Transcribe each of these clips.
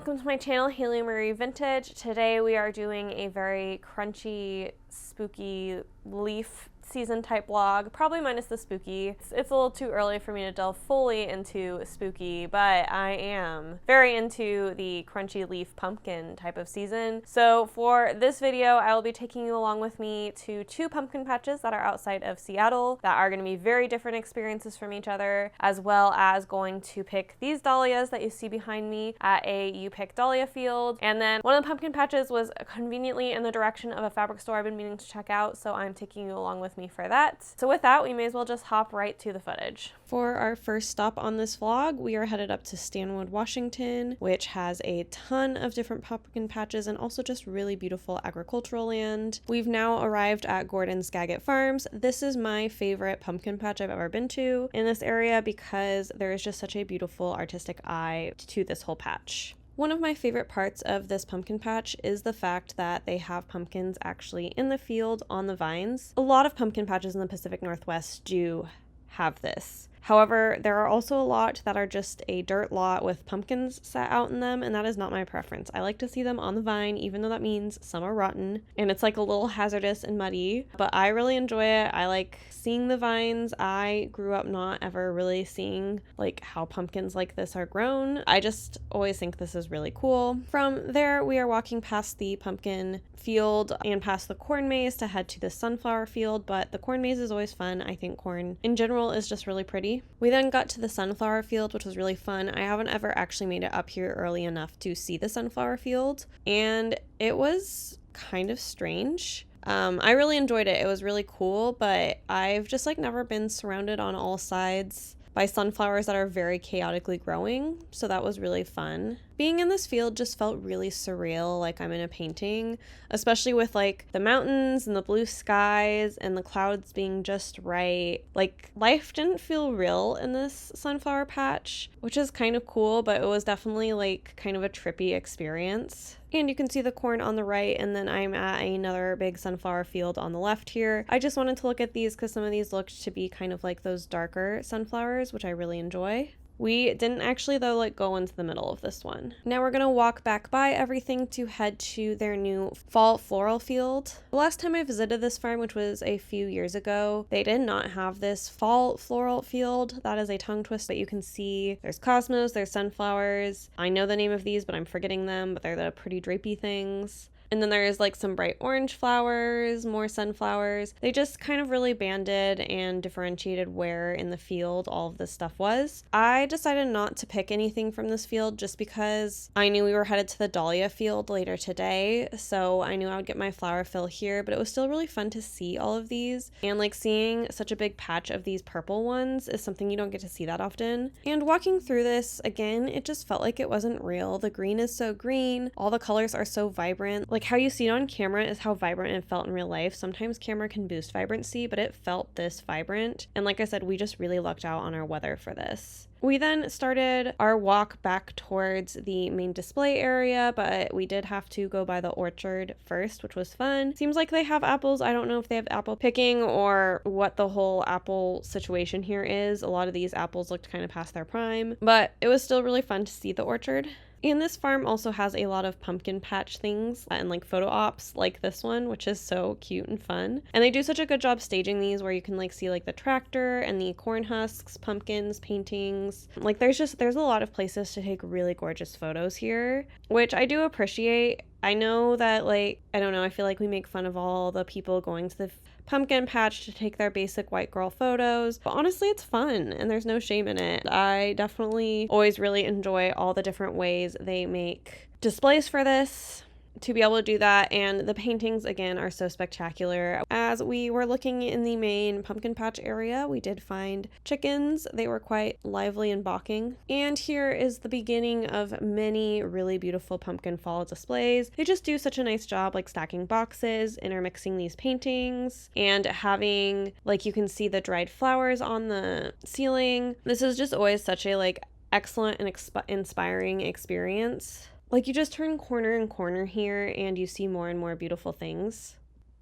welcome to my channel, Haylee Marie Vintage. Today we are doing a very crunchy, spooky leaf season type vlog, probably minus the spooky. It's a little too early for me to delve fully into spooky, but I am very into the crunchy leaf pumpkin type of season. So for this video, I will be taking you along with me to two pumpkin patches that are outside of Seattle that are going to be very different experiences from each other, as well as going to pick these dahlias that you see behind me at a U-pick Dahlia field. And then one of the pumpkin patches was conveniently in the direction of a fabric store I've been meaning to check out, so I'm taking you along with me for that. So with that, we may as well just hop right to the footage. For our first stop on this vlog, we are headed up to Stanwood, Washington, which has a ton of different pumpkin patches and also just really beautiful agricultural land. We've now arrived at Gordon Skagit Farms. This is my favorite pumpkin patch I've ever been to in this area because there is just such a beautiful artistic eye to this whole patch. One of my favorite parts of this pumpkin patch is the fact that they have pumpkins actually in the field on the vines. A lot of pumpkin patches in the Pacific Northwest do have this. However, there are also a lot that are just a dirt lot with pumpkins set out in them, and that is not my preference. I like to see them on the vine, even though that means some are rotten, and it's like a little hazardous and muddy, but I really enjoy it. I like seeing the vines. I grew up not ever really seeing like how pumpkins like this are grown. I just always think this is really cool. From there, we are walking past the pumpkin field and past the corn maze to head to the sunflower field, but the corn maze is always fun. I think corn in general is just really pretty. We then got to the sunflower field, which was really fun. I haven't ever actually made it up here early enough to see the sunflower field, and it was kind of strange. I really enjoyed it. It was really cool, but I've just like never been surrounded on all sides by sunflowers that are very chaotically growing, so that was really fun. Being in this field just felt really surreal, like I'm in a painting, especially with like the mountains and the blue skies and the clouds being just right. Like life didn't feel real in this sunflower patch, which is kind of cool, but it was definitely like kind of a trippy experience. And you can see the corn on the right, and then I'm at another big sunflower field on the left here. I just wanted to look at these because some of these looked to be kind of like those darker sunflowers, which I really enjoy. We didn't actually though like go into the middle of this one. Now we're gonna walk back by everything to head to their new fall floral field. The last time I visited this farm, which was a few years ago, they did not have this fall floral field. That is a tongue twist, but you can see there's cosmos, there's sunflowers. I know the name of these, but I'm forgetting them, but they're the pretty drapey things. And then there's like some bright orange flowers, more sunflowers. They just kind of really banded and differentiated where in the field all of this stuff was. I decided not to pick anything from this field just because I knew we were headed to the dahlia field later today. So I knew I would get my flower fill here, but it was still really fun to see all of these. And like seeing such a big patch of these purple ones is something you don't get to see that often. And walking through this again, it just felt like it wasn't real. The green is so green. All the colors are so vibrant. Like how you see it on camera is how vibrant it felt in real life. Sometimes camera can boost vibrancy, but it felt this vibrant. And like I said, we just really lucked out on our weather for this. We then started our walk back towards the main display area, but we did have to go by the orchard first, which was fun. Seems like they have apples. I don't know if they have apple picking or what the whole apple situation here is. A lot of these apples looked kind of past their prime, but it was still really fun to see the orchard. And this farm also has a lot of pumpkin patch things and like photo ops like this one, which is so cute and fun. And they do such a good job staging these where you can like see like the tractor and the corn husks, pumpkins, paintings. Like there's a lot of places to take really gorgeous photos here, which I do appreciate. I know that like, I don't know, I feel like we make fun of all the people going to the pumpkin patch to take their basic white girl photos, but honestly it's fun and there's no shame in it. I definitely always really enjoy all the different ways they make displays for this to be able to do that, and the paintings again are so spectacular. As we were looking in the main pumpkin patch area, we did find chickens. They were quite lively and balking. And here is the beginning of many really beautiful pumpkin fall displays. They just do such a nice job like stacking boxes, intermixing these paintings, and having like you can see the dried flowers on the ceiling. This is just always such a like excellent and inspiring experience. Like you just turn corner and corner here and you see more and more beautiful things.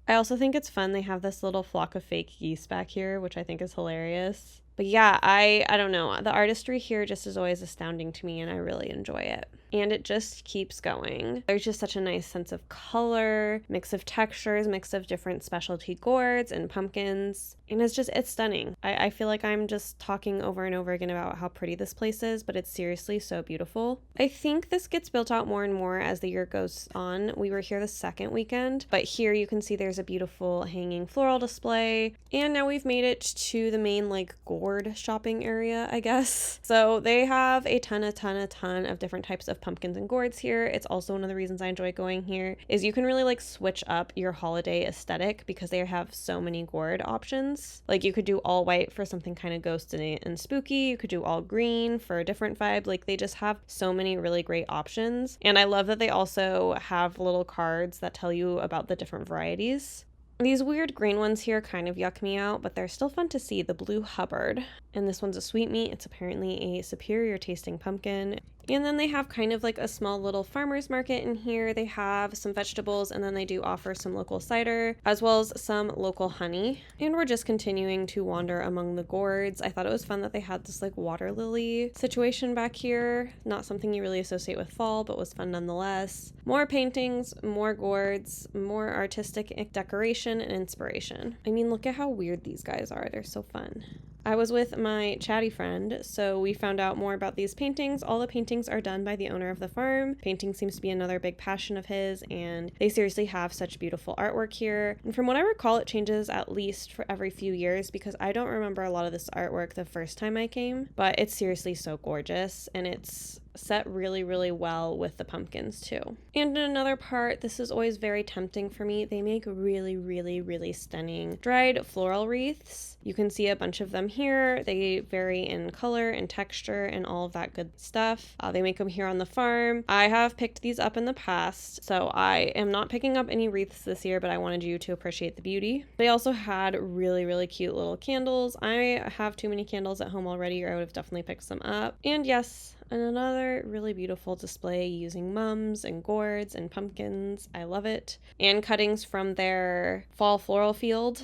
I also think it's fun they have this little flock of fake geese back here, which I think is hilarious. But yeah, I don't know. The artistry here just is always astounding to me and I really enjoy it. and it just keeps going. There's just such a nice sense of color, mix of textures, mix of different specialty gourds and pumpkins, and it's stunning. I feel like I'm just talking over and over again about how pretty this place is, but it's seriously so beautiful. I think this gets built out more and more as the year goes on. We were here the second weekend, but here you can see there's a beautiful hanging floral display, and now we've made it to the main like gourd shopping area, I guess. So they have a ton of different types of pumpkins and gourds here. It's also one of the reasons I enjoy going here is you can really like switch up your holiday aesthetic because they have so many gourd options. Like you could do all white for something kind of ghostly and spooky. You could do all green for a different vibe. Like they just have so many really great options. And I love that they also have little cards that tell you about the different varieties. These weird green ones here kind of yuck me out, but they're still fun to see. The Blue Hubbard. And this one's a sweetmeat. It's apparently a superior tasting pumpkin. And then they have kind of like a small little farmer's market in here. They have some vegetables, and then they do offer some local cider as well as some local honey. And we're just continuing to wander among the gourds. I thought it was fun that they had this like water lily situation back here. Not something you really associate with fall, but was fun nonetheless. More paintings, more gourds, more artistic decoration and inspiration. I mean, look at how weird these guys are. They're so fun. I was with my chatty friend, so we found out more about these paintings. All the paintings are done by the owner of the farm. Painting seems to be another big passion of his, and they seriously have such beautiful artwork here. And from what I recall, it changes at least for every few years because I don't remember a lot of this artwork the first time I came, but it's seriously so gorgeous, and it's set really, really well with the pumpkins too. And in another part, this is always very tempting for me. They make really, really, really stunning dried floral wreaths. You can see a bunch of them here. They vary in color and texture and all of that good stuff. They make them here on the farm. I have picked these up in the past, so I am not picking up any wreaths this year, but I wanted you to appreciate the beauty. They also had really, really cute little candles. I have too many candles at home already, or I would have definitely picked some up. And yes, and another really beautiful display using mums and gourds and pumpkins. I love it. And cuttings from their fall floral field.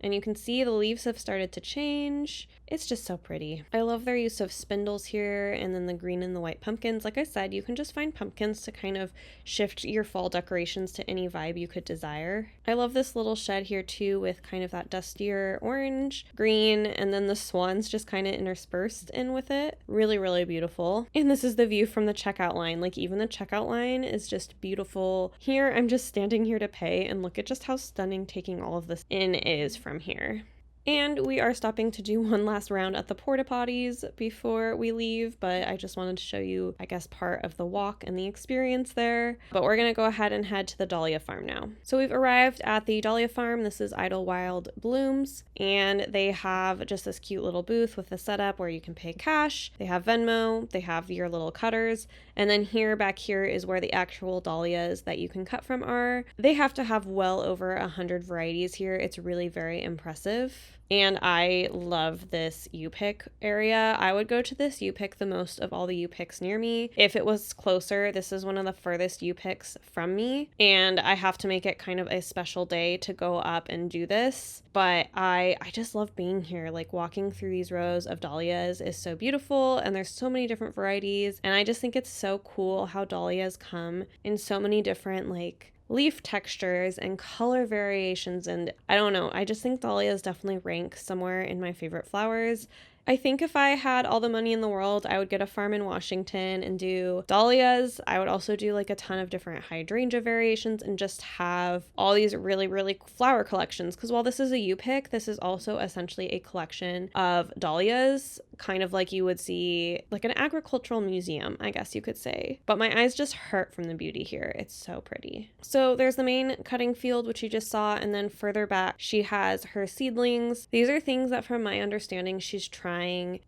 And you can see the leaves have started to change. It's just so pretty. I love their use of spindles here, and then the green and the white pumpkins. Like I said, you can just find pumpkins to kind of shift your fall decorations to any vibe you could desire. I love this little shed here too with kind of that dustier orange, green, and then the swans just kind of interspersed in with it. Really, really beautiful. And this is the view from the checkout line. Like even the checkout line is just beautiful. Here, I'm just standing here to pay, and look at just how stunning taking all of this in is from here. And we are stopping to do one last round at the porta potties before we leave, but I just wanted to show you, I guess, part of the walk and the experience there. But we're going to go ahead and head to the Dahlia farm now. So we've arrived at the Dahlia farm. This is Idlewild Blooms, and they have just this cute little booth with a setup where you can pay cash. They have Venmo, they have your little cutters, and then back here is where the actual dahlias that you can cut from are. They have to have well over 100 varieties here. It's really very impressive. And I love this U-pick area. I would go to this U-pick the most of all the U-picks near me. If it was closer, this is one of the furthest U-picks from me, and I have to make it kind of a special day to go up and do this. But I just love being here. Like walking through these rows of dahlias is so beautiful, and there's so many different varieties, and I just think it's so cool how dahlias come in so many different like leaf textures and color variations, and I don't know, I just think dahlias definitely rank somewhere in my favorite flowers. I think if I had all the money in the world, I would get a farm in Washington and do dahlias. I would also do like a ton of different hydrangea variations and just have all these really, really flower collections. Because while this is a U-pick, this is also essentially a collection of dahlias, kind of like you would see like an agricultural museum, I guess you could say. But my eyes just hurt from the beauty here. It's so pretty. So there's the main cutting field, which you just saw, and then further back, she has her seedlings. These are things that, from my understanding, she's trying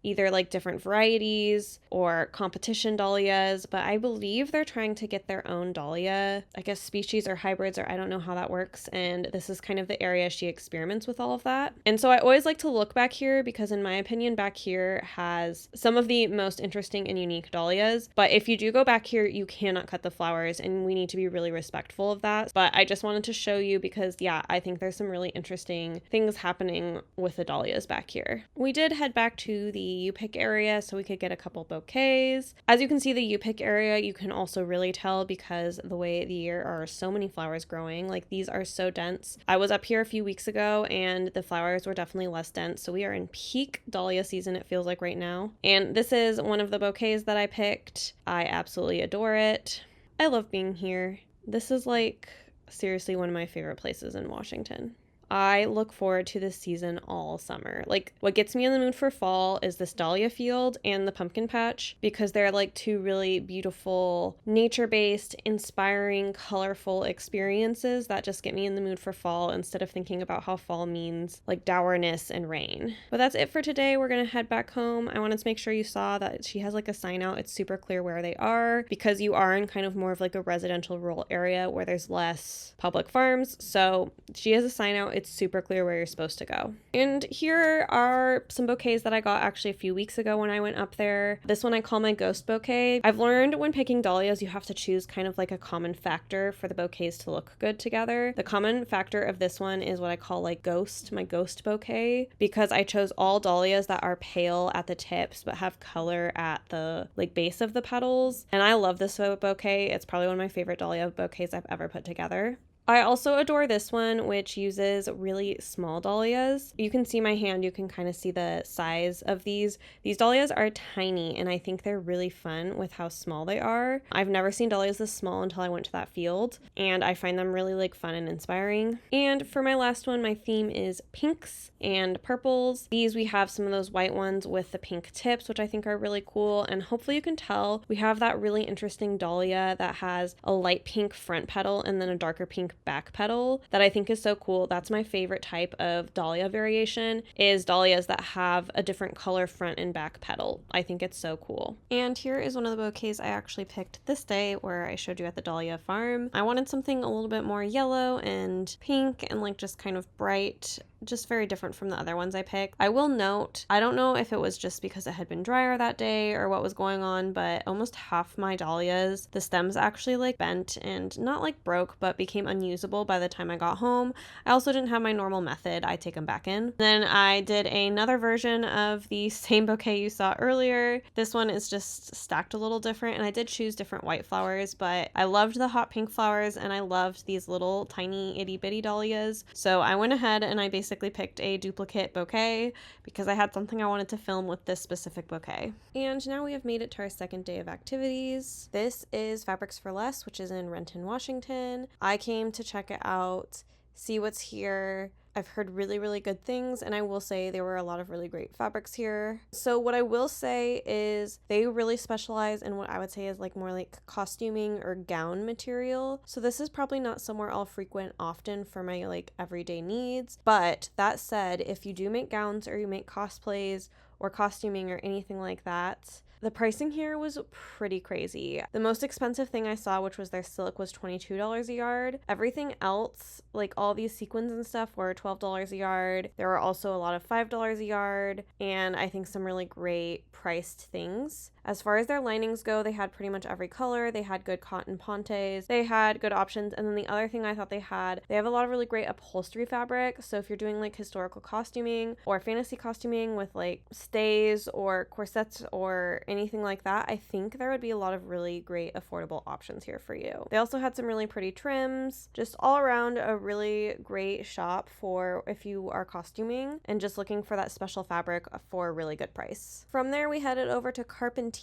either like different varieties or competition dahlias, but I believe they're trying to get their own dahlia, I guess species or hybrids, or I don't know how that works. And this is kind of the area she experiments with all of that. And so I always like to look back here because in my opinion, back here here has some of the most interesting and unique dahlias, but if you do go back here, you cannot cut the flowers, and we need to be really respectful of that. But I just wanted to show you because, yeah, I think there's some really interesting things happening with the dahlias back here. We did head back to the U-pick area so we could get a couple bouquets. As you can see, the U-pick area, you can also really tell because the way the year are so many flowers growing. Like, these are so dense. I was up here a few weeks ago and the flowers were definitely less dense, so we are in peak dahlia season, it feels like right now. And this is one of the bouquets that I picked. I absolutely adore it. I love being here. This is like seriously one of my favorite places in Washington. I look forward to this season all summer. Like, what gets me in the mood for fall is this dahlia field and the pumpkin patch, because they're like two really beautiful, nature-based, inspiring, colorful experiences that just get me in the mood for fall instead of thinking about how fall means like dourness and rain. But that's it for today. We're gonna head back home. I wanted to make sure you saw that she has like a sign out. It's super clear where they are because you are in kind of more of like a residential rural area where there's less public farms. So she has a sign out. It's super clear where you're supposed to go. And here are some bouquets that I got actually a few weeks ago when I went up there. This one I call my ghost bouquet. I've learned when picking dahlias, you have to choose kind of like a common factor for the bouquets to look good together. The common factor of this one is what I call like ghost, my ghost bouquet, because I chose all dahlias that are pale at the tips but have color at the like base of the petals. And I love this bouquet. It's probably one of my favorite dahlia bouquets I've ever put together. I also adore this one, which uses really small dahlias. You can see my hand, you can kind of see the size of these. These dahlias are tiny, and I think they're really fun with how small they are. I've never seen dahlias this small until I went to that field, and I find them really like fun and inspiring. And for my last one, my theme is pinks and purples. These, we have some of those white ones with the pink tips, which I think are really cool, and hopefully you can tell we have that really interesting dahlia that has a light pink front petal and then a darker pink back petal that I think is so cool. That's my favorite type of dahlia variation, is dahlias that have a different color front and back petal. I think it's so cool. And here is one of the bouquets I actually picked this day where I showed you at the Dahlia farm. I wanted something a little bit more yellow and pink and like just kind of bright, just very different from the other ones I picked. I will note, I don't know if it was just because it had been drier that day or what was going on, but almost half my dahlias, the stems actually like bent and not like broke, but became unusable by the time I got home. I also didn't have my normal method. I take them back in. Then I did another version of the same bouquet you saw earlier. This one is just stacked a little different, and I did choose different white flowers, but I loved the hot pink flowers and I loved these little tiny itty bitty dahlias. So I went ahead and I basically picked a duplicate bouquet because I had something I wanted to film with this specific bouquet. And now we have made it to our second day of activities. This is Fabrics for Less, which is in Renton, Washington. I came to check it out, see what's here. I've heard really, really good things, and I will say there were a lot of really great fabrics here. So what I will say is they really specialize in what I would say is like more like costuming or gown material. So this is probably not somewhere I'll frequent often for my like everyday needs. But that said, if you do make gowns or you make cosplays or costuming or anything like that, the pricing here was pretty crazy. The most expensive thing I saw, which was their silk, was $22 a yard. Everything else, like all these sequins and stuff, were $12 a yard. There were also a lot of $5 a yard, and I think some really great priced things. As far as their linings go, they had pretty much every color. They had good cotton pontes. They had good options. And then the other thing I thought they have a lot of really great upholstery fabric. So if you're doing like historical costuming or fantasy costuming with like stays or corsets or anything like that, I think there would be a lot of really great affordable options here for you. They also had some really pretty trims. Just all around a really great shop for if you are costuming and just looking for that special fabric for a really good price. From there, we headed over to Carpinito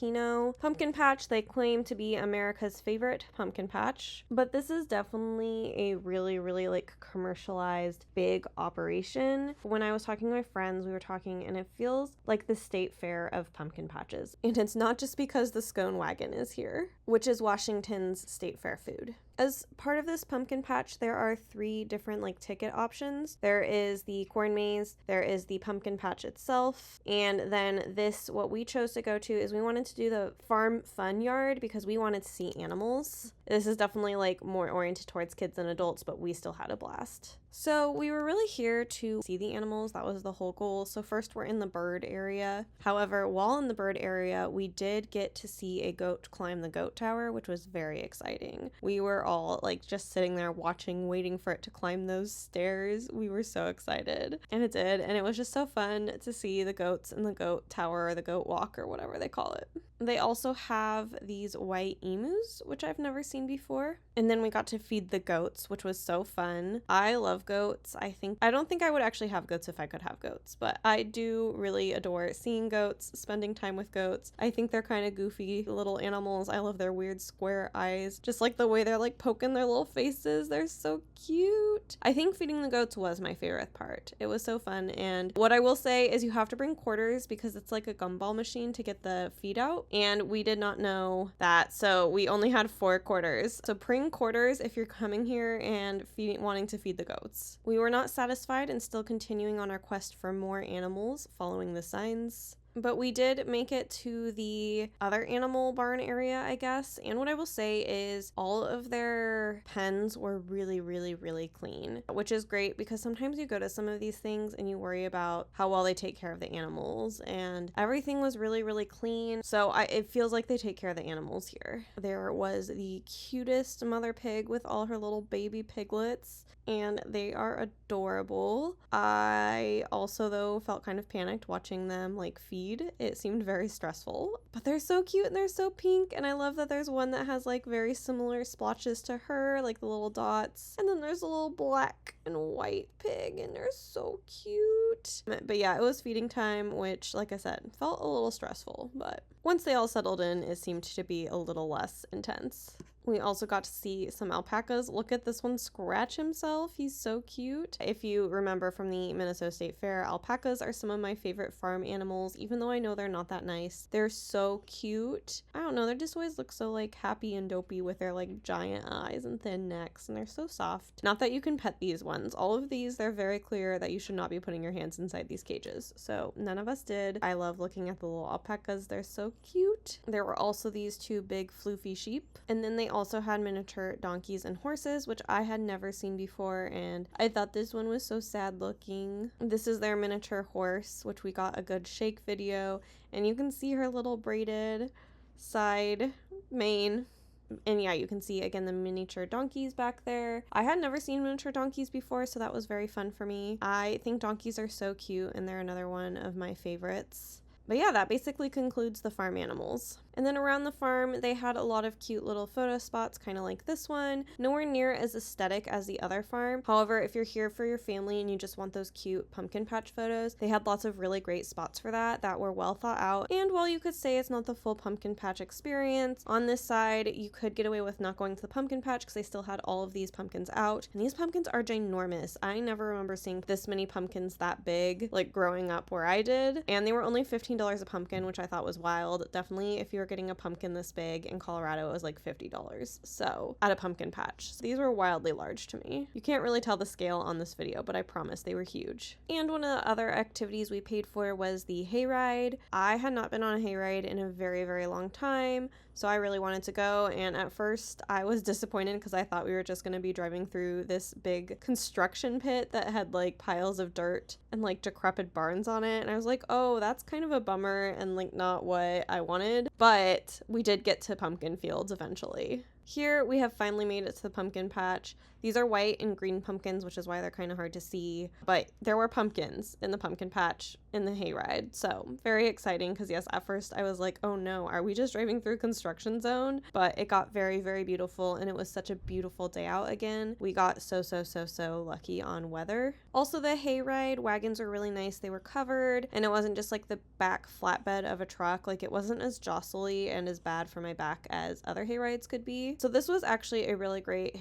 pumpkin patch. They claim to be America's favorite pumpkin patch, but this is definitely a really, really like commercialized big operation. When I was talking to my friends, we were talking, and it feels like the state fair of pumpkin patches. And it's not just because the scone wagon is here, which is Washington's state fair food. As part of this pumpkin patch, there are 3 different like ticket options. There is the corn maze, there is the pumpkin patch itself, and then this, what we chose to go to is we wanted to do the farm fun yard because we wanted to see animals. This is definitely like more oriented towards kids than adults, but we still had a blast. So we were really here to see the animals. That was the whole goal. So first we're in the bird area. However, while in the bird area, we did get to see a goat climb the goat tower, which was very exciting. We were all like just sitting there watching, waiting for it to climb those stairs. We were so excited. And it did. And it was just so fun to see the goats in the goat tower or the goat walk or whatever they call it. They also have these white emus, which I've never seen before. And then we got to feed the goats, which was so fun. I love goats. I don't think I would actually have goats if I could have goats, but I do really adore seeing goats, spending time with goats. I think they're kind of goofy little animals. I love their weird square eyes, just like the way they're like poking their little faces. They're so cute. I think feeding the goats was my favorite part. It was so fun. And what I will say is you have to bring quarters because it's like a gumball machine to get the feed out. And we did not know that, so we only had 4 quarters. So bring quarters if you're coming here and wanting to feed the goats. We were not satisfied and still continuing on our quest for more animals, following the signs. But we did make it to the other animal barn area, I guess. And what I will say is all of their pens were really, really, really clean, which is great because sometimes you go to some of these things and you worry about how well they take care of the animals, and everything was really, really clean. So it feels like they take care of the animals here. There was the cutest mother pig with all her little baby piglets, and they are adorable. I also, though, felt kind of panicked watching them like feed. It seemed very stressful, but they're so cute and they're so pink, and I love that there's one that has like very similar splotches to her, like the little dots, and then there's a little black and white pig, and they're so cute. But yeah, it was feeding time, which, like I said, felt a little stressful, but once they all settled in, it seemed to be a little less intense. We also got to see some alpacas. Look at this one scratch himself. He's so cute. If you remember from the Minnesota State Fair, alpacas are some of my favorite farm animals, even though I know they're not that nice. They're so cute. I don't know, they just always look so like happy and dopey with their like giant eyes and thin necks, and they're so soft. Not that you can pet these ones. All of these, they're very clear that you should not be putting your hands inside these cages. So none of us did. I love looking at the little alpacas. They're so cute. There were also these 2 big floofy sheep, and then they also had miniature donkeys and horses, which I had never seen before, and I thought this one was so sad looking. This is their miniature horse, which we got a good shake video, and you can see her little braided side mane. And yeah, you can see again the miniature donkeys back there. I had never seen miniature donkeys before, so that was very fun for me. I think donkeys are so cute, and they're another one of my favorites. But yeah, that basically concludes the farm animals. And then around the farm, they had a lot of cute little photo spots, kind of like this one. Nowhere near as aesthetic as the other farm. However, if you're here for your family and you just want those cute pumpkin patch photos, they had lots of really great spots for that were well thought out. And while you could say it's not the full pumpkin patch experience, on this side, you could get away with not going to the pumpkin patch because they still had all of these pumpkins out. And these pumpkins are ginormous. I never remember seeing this many pumpkins that big, like growing up where I did. And they were only $15 a pumpkin, which I thought was wild. Definitely, if you were getting a pumpkin this big in Colorado, it was like $50. So at a pumpkin patch. So these were wildly large to me. You can't really tell the scale on this video, but I promise they were huge. And one of the other activities we paid for was the hayride. I had not been on a hayride in a very, very long time, so I really wanted to go, and at first I was disappointed because I thought we were just going to be driving through this big construction pit that had like piles of dirt and like decrepit barns on it, and I was like, oh, that's kind of a bummer and like not what I wanted. But we did get to pumpkin fields eventually. Here we have finally made it to the pumpkin patch. These are white and green pumpkins, which is why they're kind of hard to see, but there were pumpkins in the pumpkin patch in the hayride, so very exciting because yes, at first I was like, oh no, are we just driving through construction zone? But it got very, very beautiful, and it was such a beautiful day out again. We got so lucky on weather. Also, the hayride wagons were really nice. They were covered, and it wasn't just like the back flatbed of a truck. Like, it wasn't as jostly and as bad for my back as other hayrides could be. hayride. So this was actually a really great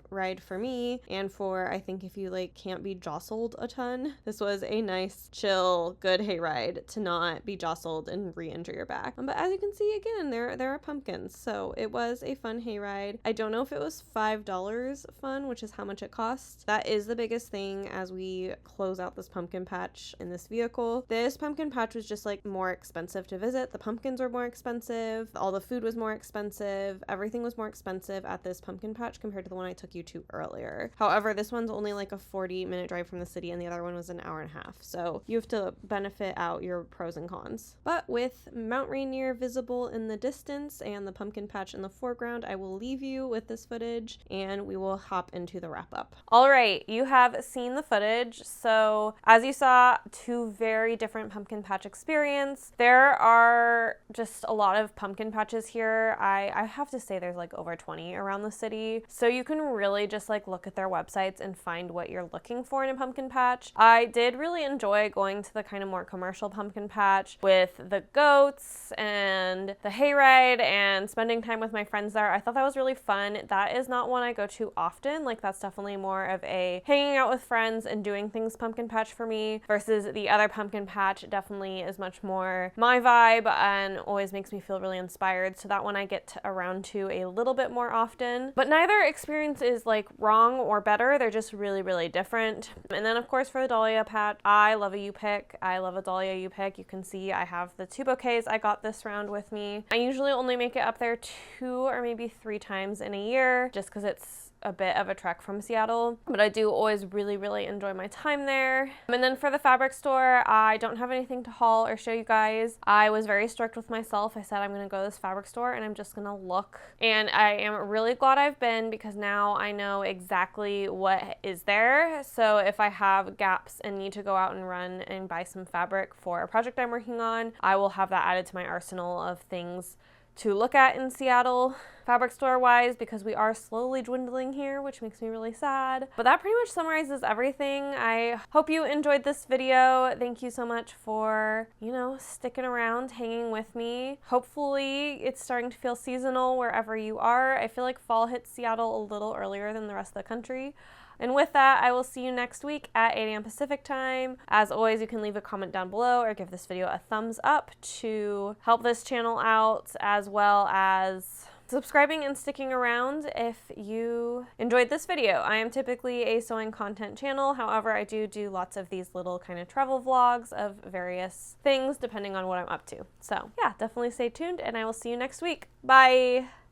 ride for me, and for, I think, if you like can't be jostled a ton, this was a nice, chill, good hayride to not be jostled and re-injure your back. But as you can see, again, there are pumpkins, so it was a fun hayride. I don't know if it was $5 fun, which is how much it costs. That is the biggest thing as we close out this pumpkin patch in this vehicle. This pumpkin patch was just like more expensive to visit. The pumpkins were more expensive, all the food was more expensive, everything was more expensive at this pumpkin patch compared to the one I took you to earlier. However, this one's only like a 40-minute drive from the city, and the other one was an hour and a half, so you have to benefit out your pros and cons. But with Mount Rainier visible in the distance and the pumpkin patch in the foreground, I will leave you with this footage and we will hop into the wrap up. All right, you have seen the footage. So as you saw, two very different pumpkin patch experience. There are just a lot of pumpkin patches here. I have to say there's like over 20 around the city, so you can really just like look at their websites and find what you're looking for in a pumpkin patch. I did really enjoy going to the kind of more commercial pumpkin patch with the goats and the hayride and spending time with my friends there. I thought that was really fun. That is not one I go to often. Like, that's definitely more of a hanging out with friends and doing things pumpkin patch for me, versus the other pumpkin patch definitely is much more my vibe and always makes me feel really inspired. So that one I get around to a little bit more often. But neither experience is like wrong or better. They're just really, really different. And then of course for the Dahlia patch, I love a U-pick. I love a Dahlia U-pick. You can see I have the 2 bouquets I got this round with me. I usually only make it up there 2 or maybe 3 times in a year, just because it's a bit of a trek from Seattle, but I do always really, really enjoy my time there. And then for the fabric store, I don't have anything to haul or show you guys. I was very strict with myself. I said I'm gonna go to this fabric store and I'm just gonna look. And I am really glad I've been, because now I know exactly what is there. So if I have gaps and need to go out and run and buy some fabric for a project I'm working on, I will have that added to my arsenal of things to look at in Seattle, fabric store wise, because we are slowly dwindling here, which makes me really sad. But that pretty much summarizes everything. I hope you enjoyed this video. Thank you so much for, sticking around, hanging with me. Hopefully it's starting to feel seasonal wherever you are. I feel like fall hits Seattle a little earlier than the rest of the country. And with that, I will see you next week at 8 a.m. Pacific time. As always, you can leave a comment down below or give this video a thumbs up to help this channel out, as well as subscribing and sticking around if you enjoyed this video. I am typically a sewing content channel. However, I do lots of these little kind of travel vlogs of various things depending on what I'm up to. So yeah, definitely stay tuned and I will see you next week. Bye!